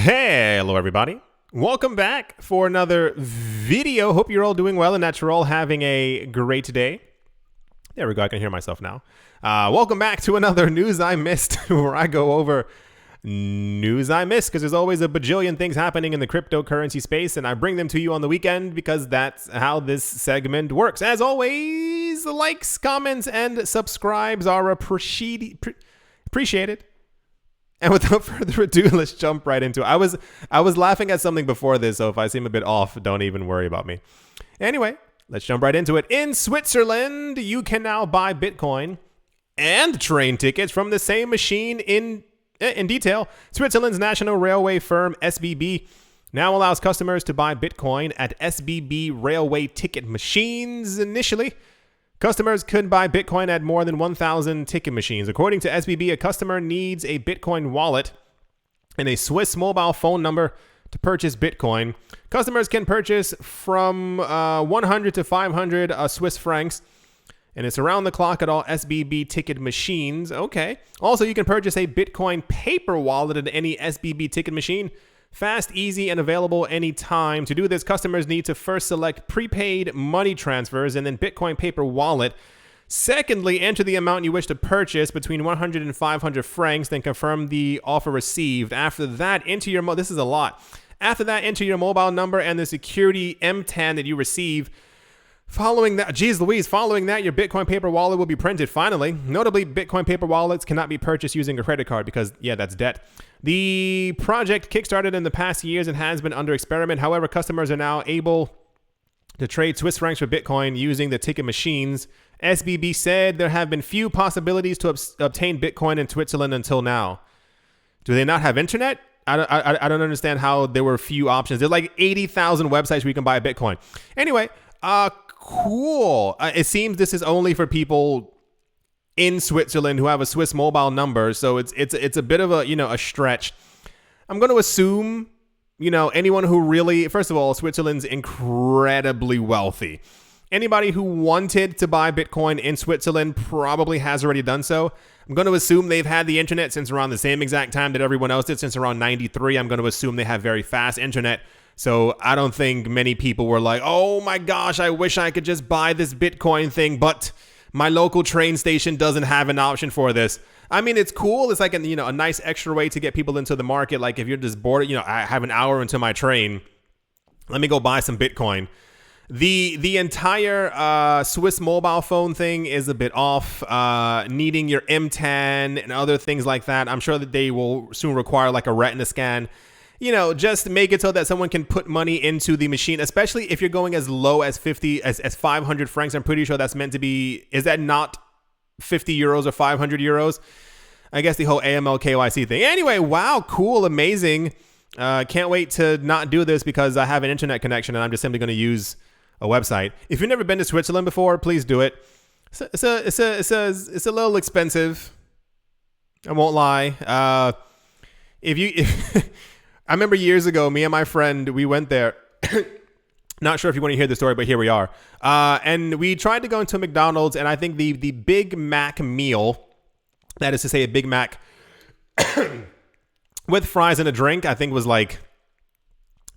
Hello everybody, welcome back for another video. Hope you're all doing well and that you're all having a great day. There we go, I can hear myself now. Welcome back to another News I Missed, where I go over news I missed, because there's always a bajillion things happening in the cryptocurrency space, and I bring them to you on the weekend because that's how this segment works. As always, likes, comments, and subscribes are appreciated. And without further ado, let's jump right into it. I was laughing at something before this, so if I seem a bit off, don't even worry about me. Anyway, let's jump right into it. In Switzerland, you can now buy Bitcoin and train tickets from the same machine in detail. Switzerland's national railway firm SBB now allows customers to buy Bitcoin at SBB railway ticket machines. Initially, customers could buy Bitcoin at more than 1,000 ticket machines. According to SBB, a customer needs a Bitcoin wallet and a Swiss mobile phone number to purchase Bitcoin. Customers can purchase from 100 to 500 Swiss francs, and it's around the clock at all SBB ticket machines. Okay. Also, you can purchase a Bitcoin paper wallet at any SBB ticket machine. Fast, easy, and available anytime. To do this, customers need to first select prepaid money transfers and then Bitcoin paper wallet. Secondly, enter the amount you wish to purchase between 100 and 500 francs, then confirm the offer received. After that, enter this is a lot. After that, enter your mobile number and the security MTAN that you receive. Following that, your Bitcoin paper wallet will be printed. Finally, notably, Bitcoin paper wallets cannot be purchased using a credit card because, yeah, that's debt. The project kickstarted in the past years and has been under experiment. However, customers are now able to trade Swiss francs for Bitcoin using the ticket machines. SBB said there have been few possibilities to obtain Bitcoin in Switzerland until now. Do they not have internet? I don't understand how there were few options. There's like 80,000 websites where you can buy Bitcoin. Anyway, cool. It seems this is only for people in Switzerland who have a Swiss mobile number, so it's a bit of a stretch. I'm going to assume anyone who really, first of all, Switzerland's incredibly wealthy. Anybody who wanted to buy Bitcoin in Switzerland probably has already done so. I'm going to assume they've had the internet since around the same exact time that everyone else did, since around 93. I'm going to assume they have very fast internet. So I don't think many people were like, oh my gosh, I wish I could just buy this Bitcoin thing, but my local train station doesn't have an option for this. I mean, it's cool. It's like a nice extra way to get people into the market. Like if you're just bored, I have an hour into my train, let me go buy some Bitcoin. The entire Swiss mobile phone thing is a bit off. Needing your MTAN and other things like that. I'm sure that they will soon require like a retina scan. Just make it so that someone can put money into the machine, especially if you're going as low as 500 francs. I'm pretty sure that's meant to be, is that not 50 euros or 500 euros? I guess the whole AML KYC thing. Anyway, wow, cool, amazing. Can't wait to not do this because I have an internet connection and I'm just simply going to use a website. If you've never been to Switzerland before, please do it. It's a little expensive. I won't lie. I remember years ago, me and my friend, we went there. Not sure if you want to hear the story, but here we are. And we tried to go into McDonald's, and I think the Big Mac meal, that is to say a Big Mac with fries and a drink, I think was like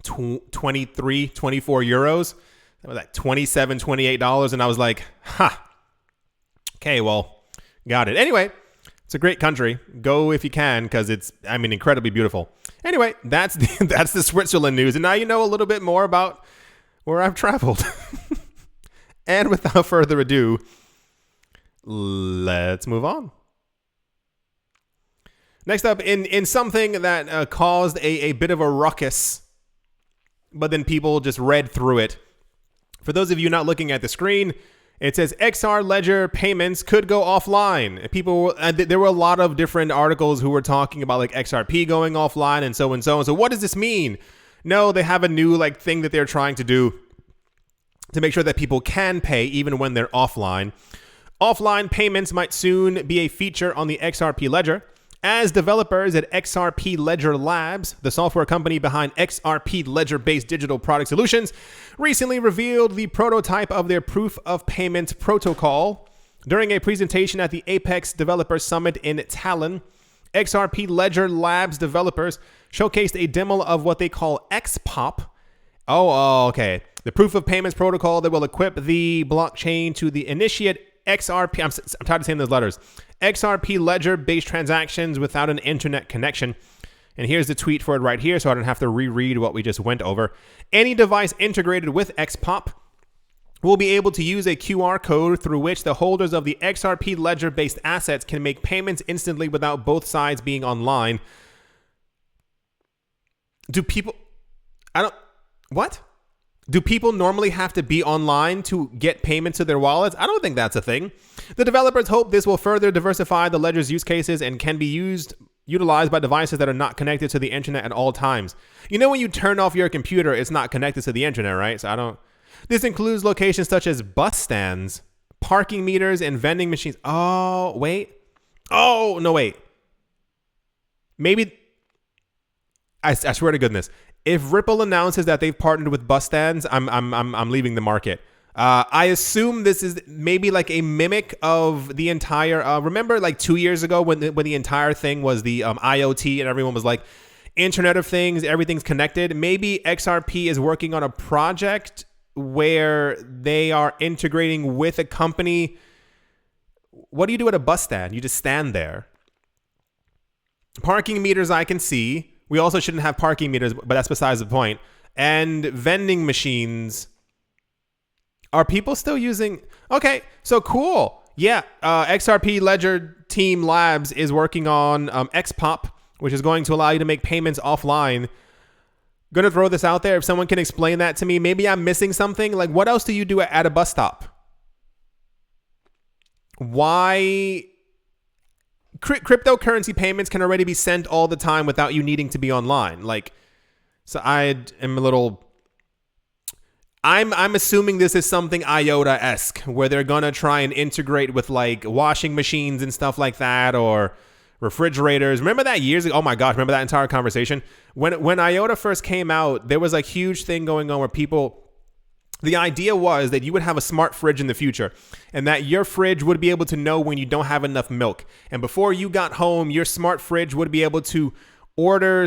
23, 24 euros. That was like $27, $28. And I was like, okay, well, got it. Anyway, it's a great country. Go if you can, because it's, incredibly beautiful. Anyway, that's the Switzerland news. And now you know a little bit more about where I've traveled. And without further ado, let's move on. Next up, in something that caused a bit of a ruckus, but then people just read through it. For those of you not looking at the screen, it says XR Ledger payments could go offline. People, there were a lot of different articles who were talking about like XRP going offline and so and so. And so what does this mean? No, they have a new thing that they're trying to do to make sure that people can pay even when they're offline. Offline payments might soon be a feature on the XRP Ledger. As developers at XRP Ledger Labs, the software company behind XRP Ledger-based digital product solutions, recently revealed the prototype of their proof of payment protocol. During a presentation at the Apex Developer Summit in Tallinn, XRP Ledger Labs developers showcased a demo of what they call XPOP. Okay. The proof of payments protocol that will equip the blockchain to the initiate XRP. I'm tired of saying those letters. XRP Ledger-based transactions without an internet connection. And here's the tweet for it right here, so I don't have to reread what we just went over. Any device integrated with XPOP will be able to use a QR code through which the holders of the XRP Ledger-based assets can make payments instantly without both sides being online. Do people normally have to be online to get payments to their wallets? I don't think that's a thing. The developers hope this will further diversify the Ledger's use cases and can be utilized by devices that are not connected to the internet at all times. You know when you turn off your computer, it's not connected to the internet, right? This includes locations such as bus stands, parking meters, and vending machines. Wait. Maybe, I swear to goodness, if Ripple announces that they've partnered with bus stands, I'm leaving the market. I assume this is maybe like a mimic of the entire. Remember, like 2 years ago when the entire thing was the IoT and everyone was like, Internet of Things, everything's connected. Maybe XRP is working on a project where they are integrating with a company. What do you do at a bus stand? You just stand there. Parking meters, I can see. We also shouldn't have parking meters, but that's besides the point. And vending machines. Are people still using? Okay, so cool. Yeah, XRP Ledger Team Labs is working on XPOP, which is going to allow you to make payments offline. Gonna throw this out there. If someone can explain that to me, maybe I'm missing something. Like, what else do you do at a bus stop? Why? Cryptocurrency payments can already be sent all the time without you needing to be online. So I am a little. I'm assuming this is something IOTA-esque, where they're gonna try and integrate with like washing machines and stuff like that, or refrigerators. Remember that years ago? Oh my gosh, remember that entire conversation? When IOTA first came out, there was a huge thing going on where the idea was that you would have a smart fridge in the future and that your fridge would be able to know when you don't have enough milk. And before you got home, your smart fridge would be able to order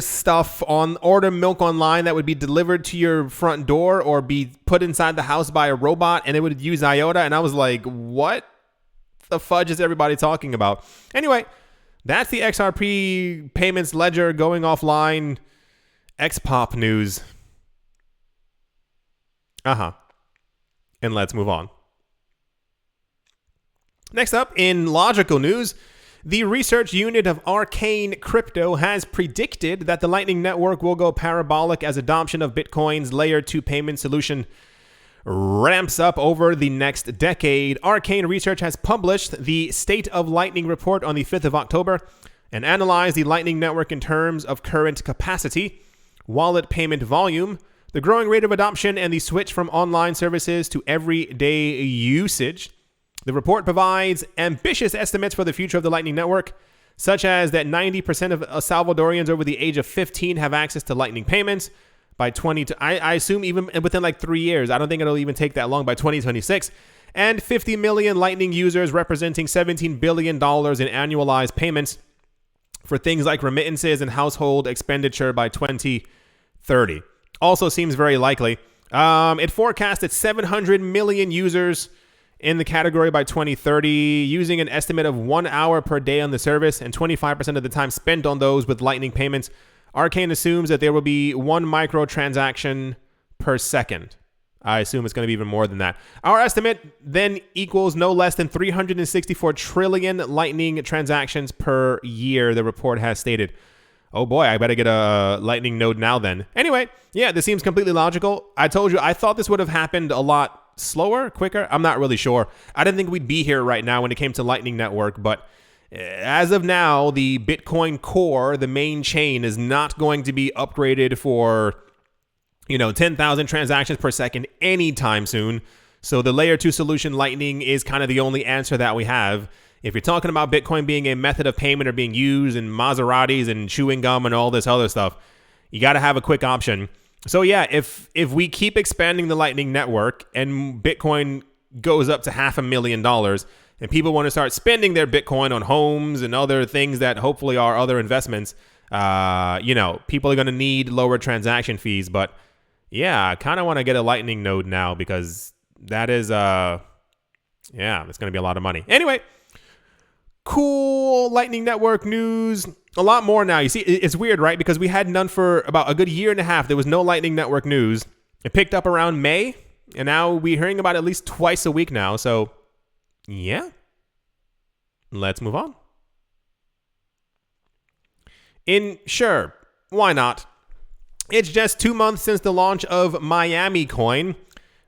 milk online that would be delivered to your front door or be put inside the house by a robot, and it would use IOTA. And I was like, what the fudge is everybody talking about? Anyway, that's the XRP payments ledger going offline XPOP news. And let's move on. Next up, in logical news, the research unit of Arcane Crypto has predicted that the Lightning Network will go parabolic as adoption of Bitcoin's Layer 2 payment solution ramps up over the next decade. Arcane Research has published the State of Lightning report on the 5th of October and analyzed the Lightning Network in terms of current capacity, wallet payment volume, the growing rate of adoption, and the switch from online services to everyday usage. The report provides ambitious estimates for the future of the Lightning Network, such as that 90% of Salvadorians over the age of 15 have access to Lightning payments by I assume even within like 3 years. I don't think it'll even take that long, by 2026. And 50 million Lightning users, representing $17 billion in annualized payments for things like remittances and household expenditure by 2030. Also seems very likely. It forecasted 700 million users in the category by 2030, using an estimate of 1 hour per day on the service and 25% of the time spent on those with Lightning payments. Arcane assumes that there will be 1 microtransaction per second. I assume it's going to be even more than that. Our estimate then equals no less than 364 trillion Lightning transactions per year, the report has stated. Oh boy, I better get a Lightning node now then. Anyway, yeah, this seems completely logical. I told you, I thought this would have happened a lot slower, quicker. I'm not really sure. I didn't think we'd be here right now when it came to Lightning Network, but as of now, the Bitcoin core, the main chain, is not going to be upgraded for 10,000 transactions per second anytime soon. So the layer 2 solution, Lightning, is kind of the only answer that we have. If you're talking about Bitcoin being a method of payment or being used in Maseratis and chewing gum and all this other stuff, you got to have a quick option. So yeah, if we keep expanding the Lightning Network and Bitcoin goes up to $500,000, and people want to start spending their Bitcoin on homes and other things that hopefully are other investments, people are going to need lower transaction fees. But yeah, I kind of want to get a Lightning node now because that is, it's going to be a lot of money. Anyway, cool Lightning Network news. A lot more now. You see, it's weird, right? Because we had none for about a good year and a half. There was no Lightning Network news. It picked up around May, and now we're hearing about it at least twice a week now. So, yeah. Let's move on. Sure, why not? It's just 2 months since the launch of MiamiCoin,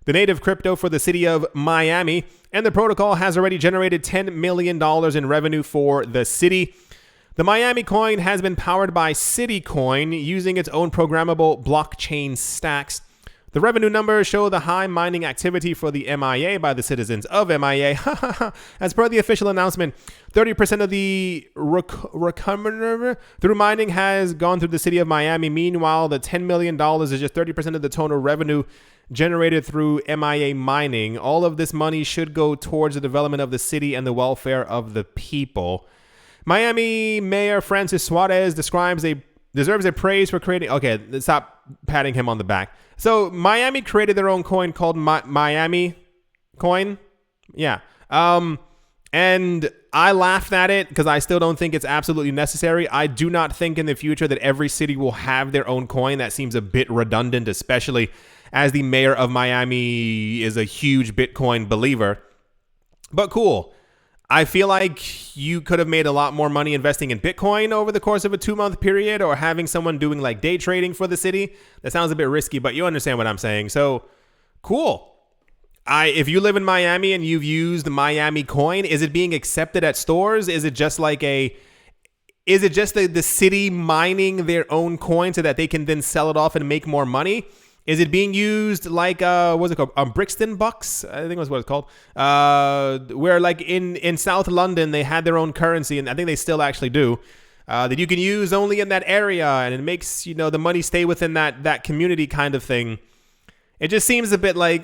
the native crypto for the city of Miami, and the protocol has already generated $10 million in revenue for the city. The MiamiCoin has been powered by CityCoin using its own programmable blockchain stacks. The revenue numbers show the high mining activity for the MIA by the citizens of MIA. As per the official announcement, 30% of the recovery through mining has gone through the city of Miami. Meanwhile, the $10 million is just 30% of the total revenue generated through MIA mining. All of this money should go towards the development of the city and the welfare of the people. Miami Mayor Francis Suarez deserves a praise for creating... Okay, stop patting him on the back. So Miami created their own coin called MiamiCoin. Yeah. And I laughed at it because I still don't think it's absolutely necessary. I do not think in the future that every city will have their own coin. That seems a bit redundant, especially as the mayor of Miami is a huge Bitcoin believer. But cool. I feel like you could have made a lot more money investing in Bitcoin over the course of a 2-month period, or having someone doing like day trading for the city. That sounds a bit risky, but you understand what I'm saying. So cool. If you live in Miami and you've used MiamiCoin, is it being accepted at stores? Is it just like the city mining their own coin so that they can then sell it off and make more money? Is it being used like, what's it called? Brixton Bucks, I think that's what it's called. Where like in South London, they had their own currency, and I think they still actually do, that you can use only in that area, and it makes, the money stay within that community kind of thing. It just seems a bit like,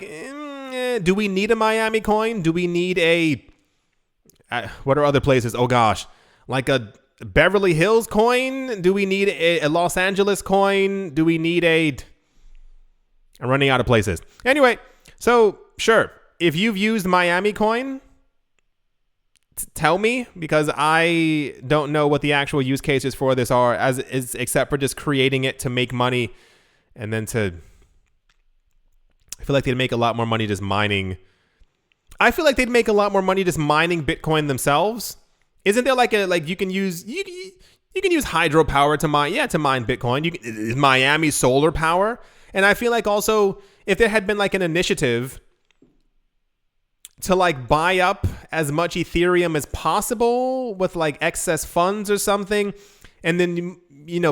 do we need a Miami coin? Do we need what are other places? Oh gosh, like a Beverly Hills coin? Do we need a Los Angeles coin? Do we need I'm running out of places. Anyway, so sure, if you've used MiamiCoin, tell me, because I don't know what the actual use cases for this are, except for just creating it to make money, and then I feel like they'd make a lot more money just mining. I feel like they'd make a lot more money just mining Bitcoin themselves. Isn't there you can use hydropower to mine Bitcoin? Miami solar power. And I feel like also if there had been like an initiative to like buy up as much Ethereum as possible with like excess funds or something, and then,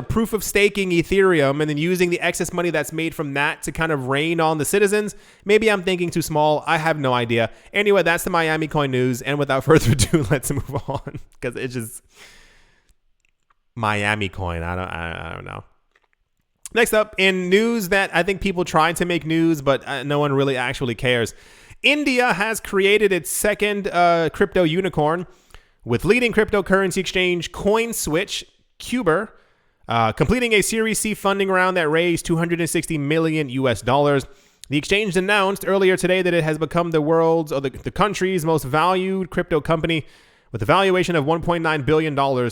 proof of staking Ethereum and then using the excess money that's made from that to kind of rain on the citizens. Maybe I'm thinking too small. I have no idea. Anyway, that's the MiamiCoin news. And without further ado, let's move on, because it's just MiamiCoin. I don't know. Next up, in news that I think people try to make news, but no one really actually cares. India has created its second crypto unicorn, with leading cryptocurrency exchange CoinSwitch, Cuber, completing a Series C funding round that raised $260 million US. The exchange announced earlier today that it has become the country's most valued crypto company, with a valuation of $1.9 billion,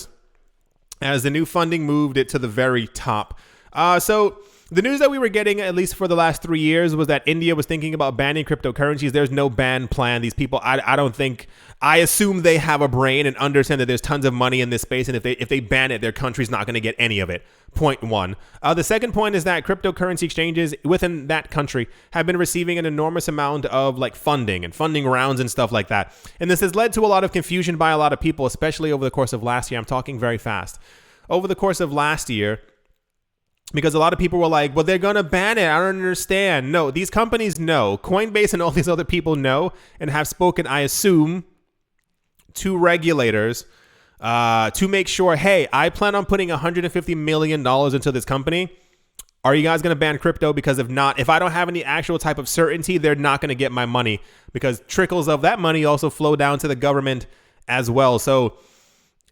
as the new funding moved it to the very top. So the news that we were getting, at least for the last 3 years, was that India was thinking about banning cryptocurrencies. There's no ban plan. These people, I assume they have a brain and understand that there's tons of money in this space. And if they ban it, their country's not going to get any of it. Point one. The second point is that cryptocurrency exchanges within that country have been receiving an enormous amount of like funding rounds and stuff like that. And this has led to a lot of confusion by a lot of people, especially over the course of last year. I'm talking very fast. Over the course of last year, because a lot of people were like, well, they're going to ban it. I don't understand. No, these companies know. Coinbase and all these other people know and have spoken, I assume, to regulators to make sure, hey, I plan on putting $150 million into this company. Are you guys going to ban crypto? Because if not, if I don't have any actual type of certainty, they're not going to get my money, because trickles of that money also flow down to the government as well. So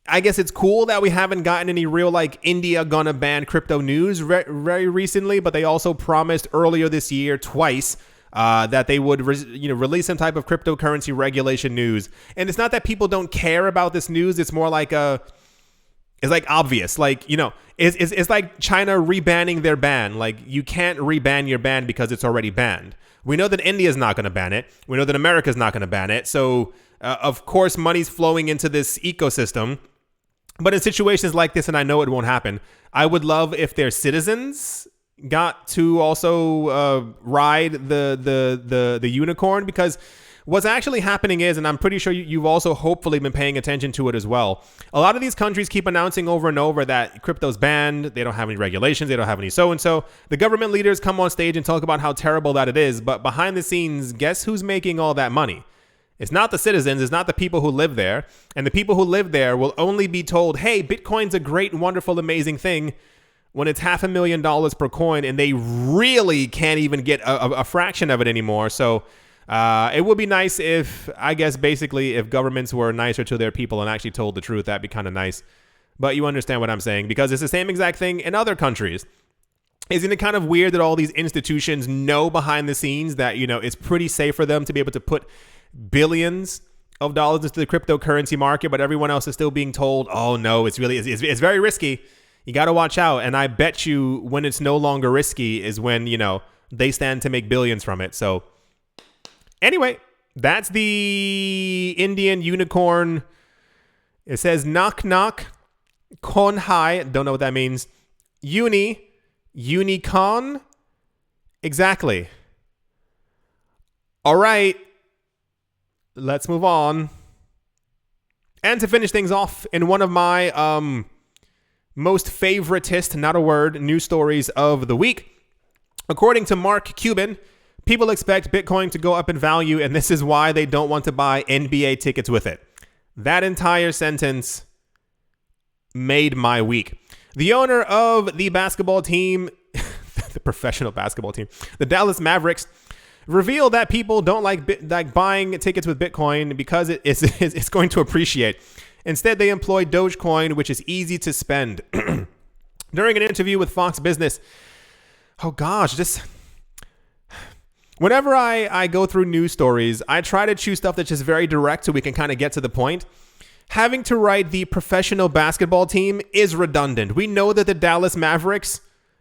I guess it's cool that we haven't gotten any real like India gonna ban crypto news very recently, but they also promised earlier this year twice that they would release some type of cryptocurrency regulation news. And it's not that people don't care about this news. It's more like it's like obvious, like, it's like China rebanning their ban. Like, you can't reban your ban because it's already banned. We know that India is not going to ban it. We know that America is not going to ban it. So of course, money's flowing into this ecosystem. But in situations like this, and I know it won't happen, I would love if their citizens got to also ride the unicorn, because what's actually happening is, and I'm pretty sure you've also hopefully been paying attention to it as well, a lot of these countries keep announcing over and over that crypto's banned, they don't have any regulations, they don't have any so-and-so. The government leaders come on stage and talk about how terrible that it is, but behind the scenes, guess who's making all that money? It's not the citizens, it's not the people who live there. And the people who live there will only be told, hey, Bitcoin's a great, wonderful, amazing thing, when it's $500,000 per coin and they really can't even get a fraction of it anymore. So it would be nice if, I guess, basically, if governments were nicer to their people and actually told the truth. That'd be kind of nice. But you understand what I'm saying, because it's the same exact thing in other countries. Isn't it kind of weird that all these institutions know behind the scenes that, it's pretty safe for them to be able to put billions of dollars into the cryptocurrency market, but everyone else is still being told, oh no, it's very risky. You got to watch out. And I bet you when it's no longer risky is when, they stand to make billions from it. So anyway, that's the Indian unicorn. It says knock knock con hai. Don't know what that means. Unicorn. Exactly. All right. Let's move on. And to finish things off, in one of my most favoritist, not a word, news stories of the week, according to Mark Cuban, people expect Bitcoin to go up in value, and this is why they don't want to buy NBA tickets with it. That entire sentence made my week. The owner of the basketball team, the professional basketball team, the Dallas Mavericks, reveal that people don't like buying tickets with Bitcoin because it's going to appreciate. Instead, they employ Dogecoin, which is easy to spend. During an interview with Fox Business, whenever I go through news stories, I try to choose stuff that's just very direct so we can kind of get to the point. Having to write the professional basketball team is redundant. We know that the Dallas Mavericks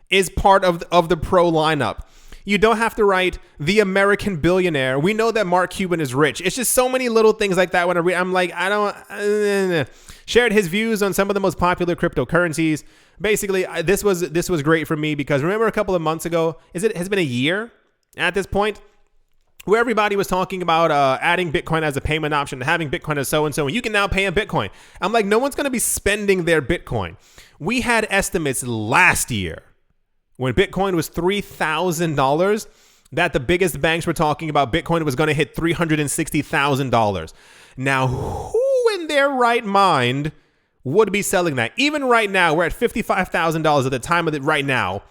is part of the pro lineup. You don't have to write the American billionaire. We know that Mark Cuban is rich. It's just so many little things like that when I read. I'm like, shared his views on some of the most popular cryptocurrencies. Basically, this was great for me because remember a couple of months ago, has been a year at this point, where everybody was talking about adding Bitcoin as a payment option, having Bitcoin as so-and-so, and you can now pay in Bitcoin. I'm like, no one's going to be spending their Bitcoin. We had estimates last year when Bitcoin was $3,000, that the biggest banks were talking about Bitcoin was going to hit $360,000. Now, who in their right mind would be selling that? Even right now, we're at $55,000 at the time of it right now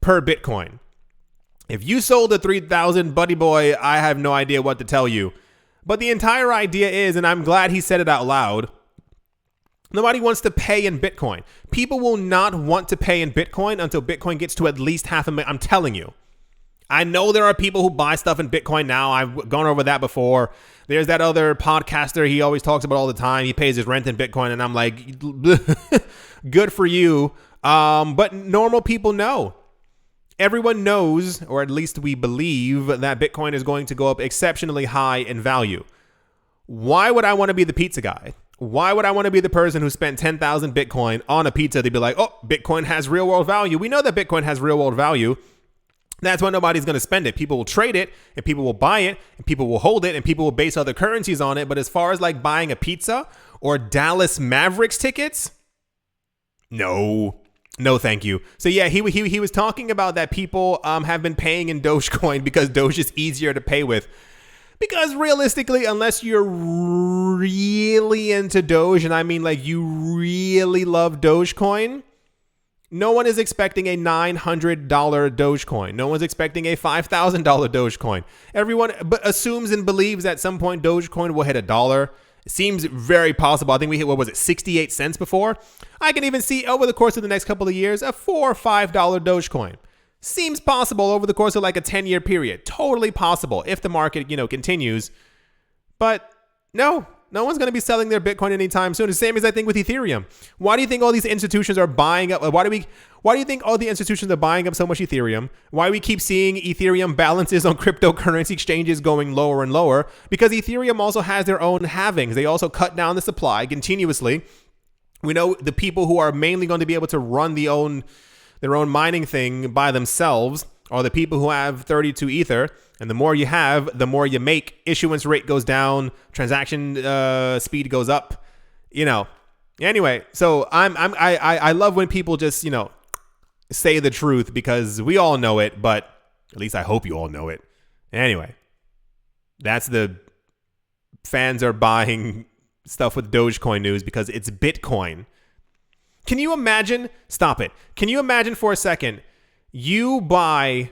per Bitcoin. If you sold a $3,000, buddy boy, I have no idea what to tell you. But the entire idea is, and I'm glad he said it out loud, nobody wants to pay in Bitcoin. People will not want to pay in Bitcoin until Bitcoin gets to at least $500,000. I'm telling you. I know there are people who buy stuff in Bitcoin now. I've gone over that before. There's that other podcaster he always talks about all the time. He pays his rent in Bitcoin, and I'm like, good for you. But normal people know. Everyone knows, or at least we believe, that Bitcoin is going to go up exceptionally high in value. Why would I want to be the pizza guy? Why would I want to be the person who spent 10,000 Bitcoin on a pizza? They'd be like, oh, Bitcoin has real world value. We know that Bitcoin has real world value. That's why nobody's going to spend it. People will trade it, and people will buy it, and people will hold it, and people will base other currencies on it. But as far as like buying a pizza or Dallas Mavericks tickets, no, thank you. So yeah, he was talking about that people have been paying in Dogecoin because Doge is easier to pay with. Because realistically, unless you're really into Doge, and I mean like you really love Dogecoin, No one is expecting a $900 Dogecoin. No one's expecting a $5,000 Dogecoin. Everyone assumes and believes that at some point Dogecoin will hit $1. It seems very possible. I think we hit, what was it, 68 cents before? I can even see over the course of the next couple of years, a $4 or $5 Dogecoin. Seems possible over the course of like a 10-year period. Totally possible if the market, continues. But no one's going to be selling their Bitcoin anytime soon. The same as I think with Ethereum. Why do you think all these institutions are buying up? Why do you think all the institutions are buying up so much Ethereum? Why we keep seeing Ethereum balances on cryptocurrency exchanges going lower and lower? Because Ethereum also has their own halvings. They also cut down the supply continuously. We know the people who are mainly going to be able to run their own mining thing by themselves are the people who have 32 Ether. And the more you have, the more you make. Issuance rate goes down. Transaction speed goes up. Anyway, so I love when people just say the truth, because we all know it, but at least I hope you all know it. Anyway, that's the fans are buying stuff with Dogecoin news because it's Bitcoin. Can you imagine? Stop it. Can you imagine for a second? You buy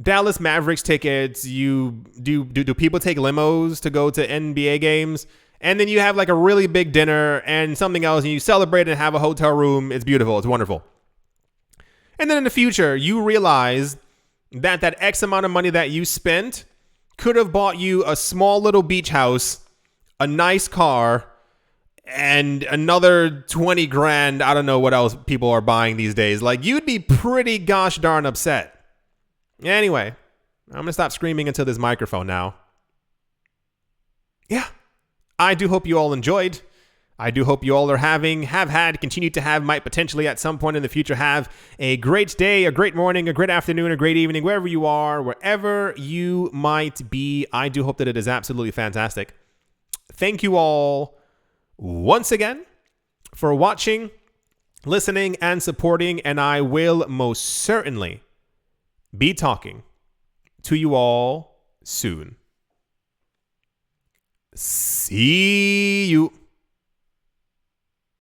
Dallas Mavericks tickets. Do people take limos to go to NBA games? And then you have like a really big dinner and something else, and you celebrate and have a hotel room. It's beautiful. It's wonderful. And then in the future, you realize that X amount of money that you spent could have bought you a small little beach house, a nice car, and another 20 grand. I don't know what else people are buying these days. Like, you'd be pretty gosh darn upset. Anyway, I'm going to stop screaming into this microphone now. Yeah, I do hope you all enjoyed. I do hope you all have had, continue to have, might potentially at some point in the future have a great day, a great morning, a great afternoon, a great evening, wherever you are, wherever you might be. I do hope that it is absolutely fantastic. Thank you all once again for watching, listening, and supporting, and I will most certainly be talking to you all soon. See you.